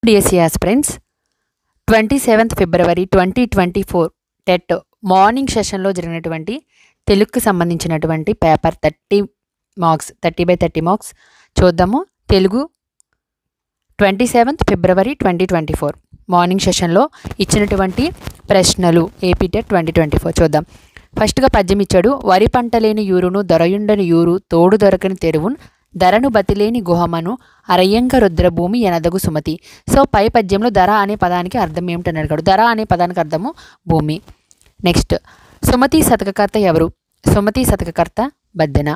DSC aspirants 27th February 2024 TET morning సెషన్లో జరిగినటువంటి తెలుగుకి సంబంధించినటువంటి పేపర్ 30 మార్క్స్ 30/30 మార్క్స్ చూద్దాము. తెలుగు 27th February 2024 మార్నింగ్ సెషన్లో ఇచ్చినటువంటి ప్రశ్నలు ఏపీ టెట్ 2024 చూద్దాం. ఫస్ట్గా పద్యం ఇచ్చాడు. వరి పంట లేని యూరును దొరయుండని యూరు తోడు దొరకని తెరువున్ ధరను బతిలేని గుహమను అరయ్యంక రుద్రభూమి ఎనదగు సుమతి. సో పై పద్యంలో ధర అనే పదానికి అర్థం ఏమిటని అడిగాడు. ధర అనే పదానికి అర్థము భూమి. నెక్స్ట్, సుమతి శతకకర్త ఎవరు? సుమతి శతకకర్త బద్దెన.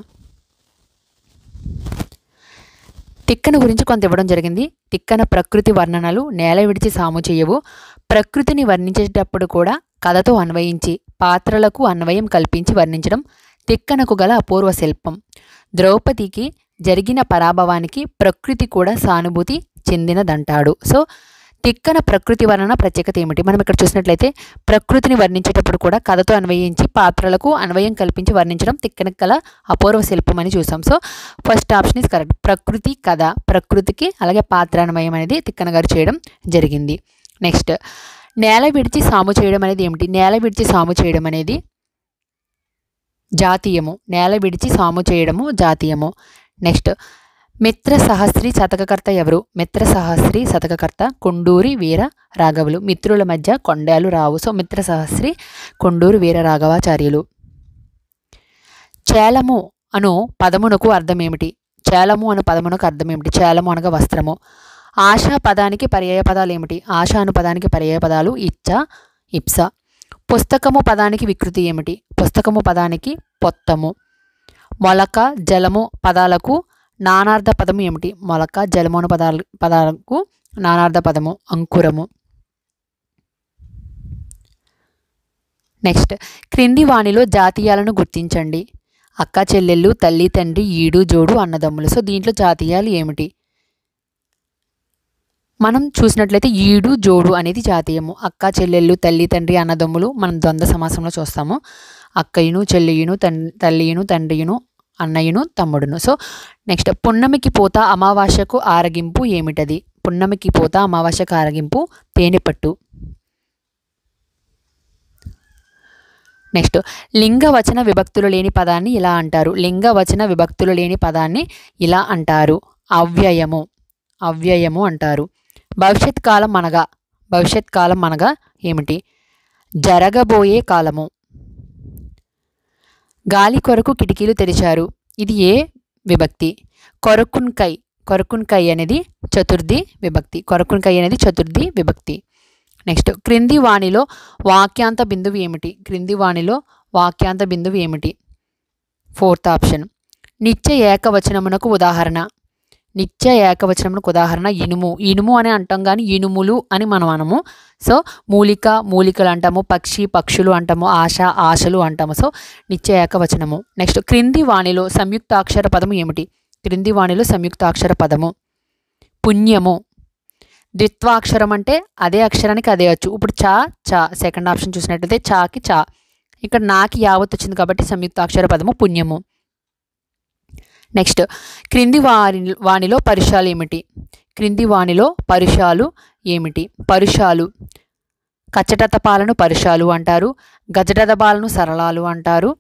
తిక్కన గురించి కొంత ఇవ్వడం జరిగింది. తిక్కన ప్రకృతి వర్ణనలు నేల విడిచి సాము చేయవు. ప్రకృతిని వర్ణించేటప్పుడు కూడా కథతో అన్వయించి పాత్రలకు అన్వయం కల్పించి వర్ణించడం తిక్కనకు గల అపూర్వ శిల్పం. ద్రౌపదికి జరిగిన పరాభవానికి ప్రకృతి కూడా సానుభూతి చెందినదంటాడు. సో తిక్కన ప్రకృతి వర్ణన ప్రత్యేకత ఏమిటి? మనం ఇక్కడ చూసినట్లయితే ప్రకృతిని వర్ణించేటప్పుడు కూడా కథతో అన్వయించి పాత్రలకు అన్వయం కల్పించి వర్ణించడం తిక్కనకు గల అపూర్వ శిల్పం అని చూసాం. So first option is correct. ప్రకృతి కథ, ప్రకృతికి అలాగే పాత్రాన్వయం అనేది తిక్కన గారు చేయడం జరిగింది. నెక్స్ట్, నేల విడిచి సాము చేయడం అనేది ఏమిటి? నేల విడిచి సాము చేయడం అనేది జాతీయము. నేల విడిచి సాము చేయడము జాతీయము. నెక్స్ట్, మిత్ర సహస్రి శతకకర్త ఎవరు? మిత్ర సహస్రి శతకకర్త కొండూరి వీర రాఘవులు. మిత్రుల మధ్య కొండాలు రావు. సో మిత్ర సహస్రి కొండూరు వీర రాఘవాచార్యులు. చేలము అను పదమునకు అర్థం ఏమిటి? చేలము అను పదమునకు అర్థం ఏమిటి? చేలము అనగా వస్త్రము. ఆశ పదానికి పర్యాయ పదాలు ఏమిటి? ఆశ అను పదానికి పర్యాయ పదాలు ఇచ్చ, ఇప్స. పుస్తకము పదానికి వికృతి ఏమిటి? పుస్తకము పదానికి పొత్తము. మొలక, జలము పదాలకు నానార్థ పదము ఏమిటి? మొలక, జలము అను పదాలకు నానార్థ పదము అంకురము. నెక్స్ట్, క్రింది వాణిలో జాతీయాలను గుర్తించండి. అక్క చెల్లెళ్ళు, తల్లి తండ్రి, ఈడు జోడు, అన్నదమ్ములు. సో దీంట్లో జాతీయాలు ఏమిటి? మనం చూసినట్లయితే ఈడు జోడు అనేది జాతీయము. అక్క చెల్లెళ్ళు, తల్లి తండ్రి, అన్నదమ్ములు మనం ద్వంద్వ సమాసంలో చూస్తాము. అక్కయును చెల్లియును తల్లియును తండ్రియును అన్నయ్యను తమ్ముడును. సో నెక్స్ట్, పున్నమికి పోత అమావాస్యకు ఆరగింపు ఏమిటది? పున్నమికి పోత అమావాస్యకు ఆరగింపు తేనెపట్టు. నెక్స్ట్, లింగ వచన విభక్తులు లేని పదాన్ని ఇలా అంటారు. లింగ వచన విభక్తులు లేని పదాన్ని ఇలా అంటారు. అవ్యయము. అవ్యయము అంటారు. భవిష్యత్ కాలం అనగా ఏమిటి? జరగబోయే కాలము. గాలి కొరకు కిటికీలు తెరిచారు. ఇది ఏ విభక్తి? కొరకున్కై అనేది చతుర్థి విభక్తి. కొరకున్కై అనేది చతుర్థి విభక్తి. నెక్స్ట్, క్రింది వాణిలో వాక్యాంత బిందువు ఏమిటి? క్రింది వాణిలో వాక్యాంత బిందువు ఏమిటి? Fourth option. నిత్య ఏకవచనమునకు ఉదాహరణ. నిత్య ఏకవచనమునకు ఉదాహరణ ఇనుము. ఇనుము అని అంటాం కానీ ఇనుములు అని మనం అనము. సో మూలికలు అంటాము. పక్షులు అంటాము. ఆశలు అంటాము. సో నిత్య ఏకవచనము. నెక్స్ట్, క్రింది వాణిలో సంయుక్తాక్షర పదము ఏమిటి? క్రింది వాణిలో సంయుక్తాక్షర పదము పుణ్యము. ద్విత్వాక్షరం అంటే అదే అక్షరానికి అదే వచ్చు. ఇప్పుడు చా సెకండ్ ఆప్షన్ చూసినట్లయితే చాకి చా, ఇక్కడ నాకి యావత్ వచ్చింది కాబట్టి సంయుక్తాక్షర పదము పుణ్యము. నెక్స్ట్, క్రింది వాణిలో పరుషాలు ఏమిటి? క్రింది వాణిలో పరుషాలు ఏమిటి? పరుషాలు కచ్చటతపాలను పరుషాలు అంటారు. గజటదపాలను సరళాలు అంటారు.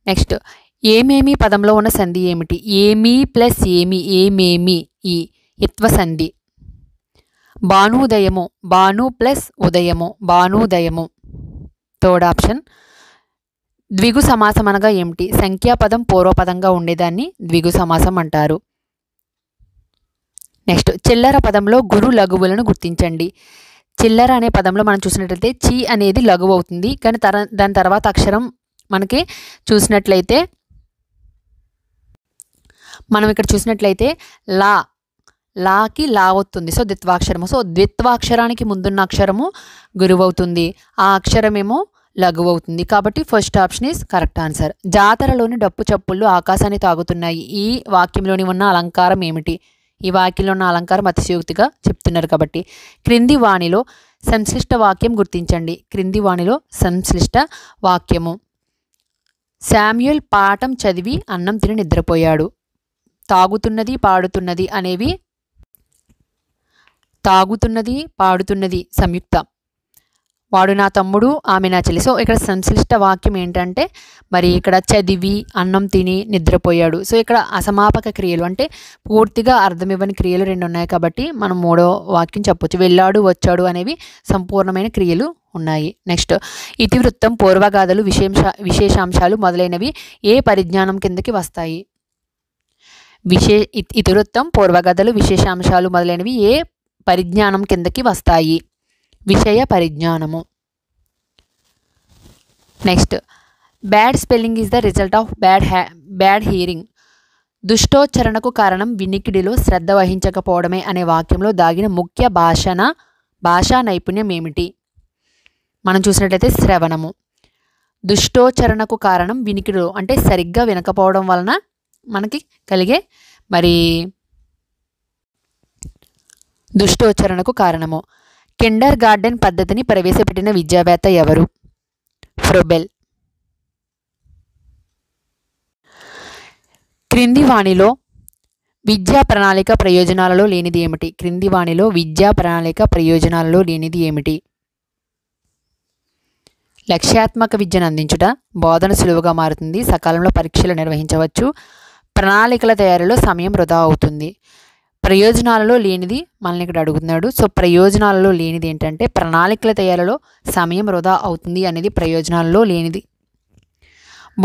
నెక్స్ట్, ఏమేమి పదంలో ఉన్న సంధి ఏమిటి? ఏమీ ప్లస్ ఏమి, ఏమేమి ఈ ఇత్వ సంధి. భానుదయము. భాను ప్లస్ ఉదయము, భానుదయము. Third option. ద్విగు సమాసం అనగా ఏమిటి? సంఖ్యాపదం పూర్వపదంగా ఉండేదాన్ని ద్విగు సమాసం అంటారు. నెక్స్ట్, చిల్లర పదంలో గురు లఘువులను గుర్తించండి. చిల్లర అనే పదంలో మనం చూసినట్లయితే చి అనేది లఘువు అవుతుంది. కానీ దాని తర్వాత అక్షరం మనకి చూసినట్లయితే మనం ఇక్కడ చూసినట్లయితే లాకి లా అవుతుంది. సో ద్విత్వాక్షరము. సో ద్విత్వాక్షరానికి ముందున్న అక్షరము గురువు అవుతుంది. ఆ అక్షరమేమో లఘువు అవుతుంది. కాబట్టి first option is correct answer. జాతరలోని డప్పు చప్పుళ్ళు ఆకాశాన్ని తాగుతున్నాయి. ఈ వాక్యంలోని ఉన్న అలంకారం ఏమిటి? ఈ వాక్యంలో ఉన్న అలంకారం అతిశయోక్తిగా చెప్తున్నారు కాబట్టి. క్రింది వాణిలో సంశ్లిష్ట వాక్యం గుర్తించండి. క్రింది వాణిలో సంశ్లిష్ట వాక్యము. శామ్యూల్ పాఠం చదివి అన్నం తిని నిద్రపోయాడు. తాగుతున్నది పాడుతున్నది అనేవి తాగుతున్నది పాడుతున్నది సంయుక్త. వాడు నా తమ్ముడు ఆమె నా చెల్లి. సో ఇక్కడ సంశ్లిష్ట వాక్యం ఏంటంటే మరి ఇక్కడ చదివి అన్నం తిని నిద్రపోయాడు. సో ఇక్కడ అసమాపక క్రియలు అంటే పూర్తిగా అర్థమివ్వని క్రియలు 2 ఉన్నాయి కాబట్టి మనం 3వ వాక్యం చెప్పొచ్చు. వెళ్ళాడు వచ్చాడు అనేవి సంపూర్ణమైన క్రియలు ఉన్నాయి. నెక్స్ట్ ఇతివృత్తం పూర్వగాథలు విశేషాంశాలు మొదలైనవి ఏ పరిజ్ఞానం కిందకి వస్తాయి? ఇతివృత్తం పూర్వగాథలు విశేషాంశాలు మొదలైనవి ఏ పరిజ్ఞానం కిందకి వస్తాయి? విషయ పరిజ్ఞానము. Next bad spelling is the result of bad hearing. దుష్టోచ్చరణకు కారణం వినికిడిలో శ్రద్ధ వహించకపోవడమే అనే వాక్యంలో దాగిన ముఖ్య భాషా నైపుణ్యం ఏమిటి? మనం చూసినట్లయితే శ్రవణము. దుష్టోచ్చరణకు కారణం వినికిడిలో అంటే సరిగ్గా వినకపోవడం వలన మనకి కలిగే మరి దుష్టోచ్చరణకు కారణము. కిండర్ గార్డెన్ పద్ధతిని ప్రవేశపెట్టిన విద్యావేత్త ఎవరు? ఫ్రోబెల్. క్రింది వాణిలో విద్యా ప్రణాళిక ప్రయోజనాలలో లేనిది ఏమిటి? క్రింది వాణిలో విద్యా ప్రణాళిక ప్రయోజనాలలో లేనిది ఏమిటి? లక్ష్యాత్మక విద్యను అందించుట, బోధన సులువుగా మారుతుంది, సకాలంలో పరీక్షలు నిర్వహించవచ్చు, ప్రణాళికల తయారీలో సమయం వృధా అవుతుంది. ప్రయోజనాలలో లేనిది మనల్ని ఇక్కడ అడుగుతున్నాడు. సో ప్రయోజనాలలో లేనిది ఏంటంటే ప్రణాళికల తయారీలో సమయం వృధా అవుతుంది అనేది ప్రయోజనాలలో లేనిది.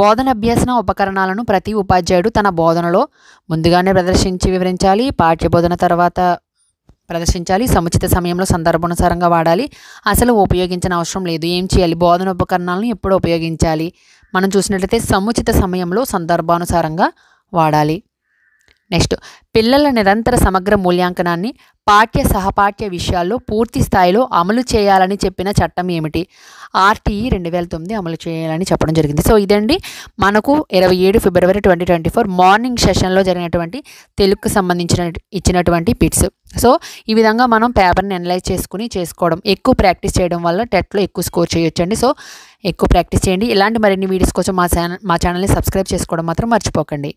బోధన అభ్యసన ఉపకరణాలను ప్రతి ఉపాధ్యాయుడు తన బోధనలో ముందుగానే ప్రదర్శించి వివరించాలి, పాఠ్యబోధన తర్వాత ప్రదర్శించాలి, సముచిత సమయంలో సందర్భానుసారంగా వాడాలి, అసలు ఉపయోగించిన అవసరం లేదు. ఏం చేయాలి? బోధన ఉపకరణాలను ఎప్పుడు ఉపయోగించాలి? మనం చూసినట్లయితే సముచిత సమయంలో సందర్భానుసారంగా వాడాలి. నెక్స్ట్ పిల్లల నిరంతర సమగ్ర మూల్యాంకనాన్ని పాఠ్య సహపాఠ్య విషయాల్లో పూర్తి స్థాయిలో అమలు చేయాలని చెప్పిన చట్టం ఏమిటి? RTE 2009 అమలు చేయాలని చెప్పడం జరిగింది. సో ఇదండి మనకు 27 ఫిబ్రవరి 2024 మార్నింగ్ సెషన్లో జరిగినటువంటి తెలుగుకు సంబంధించిన ఇచ్చినటువంటి బిట్స్. సో ఈ విధంగా మనం పేపర్ని అనలైజ్ చేసుకోవడం, ఎక్కువ ప్రాక్టీస్ చేయడం వల్ల టెట్లో ఎక్కువ స్కోర్ చేయొచ్చండి. సో ఎక్కువ ప్రాక్టీస్ చేయండి. ఇలాంటి మరిన్ని వీడియోస్ కోసం మా ఛానల్ని సబ్స్క్రైబ్ చేసుకోవడం మాత్రం మర్చిపోకండి.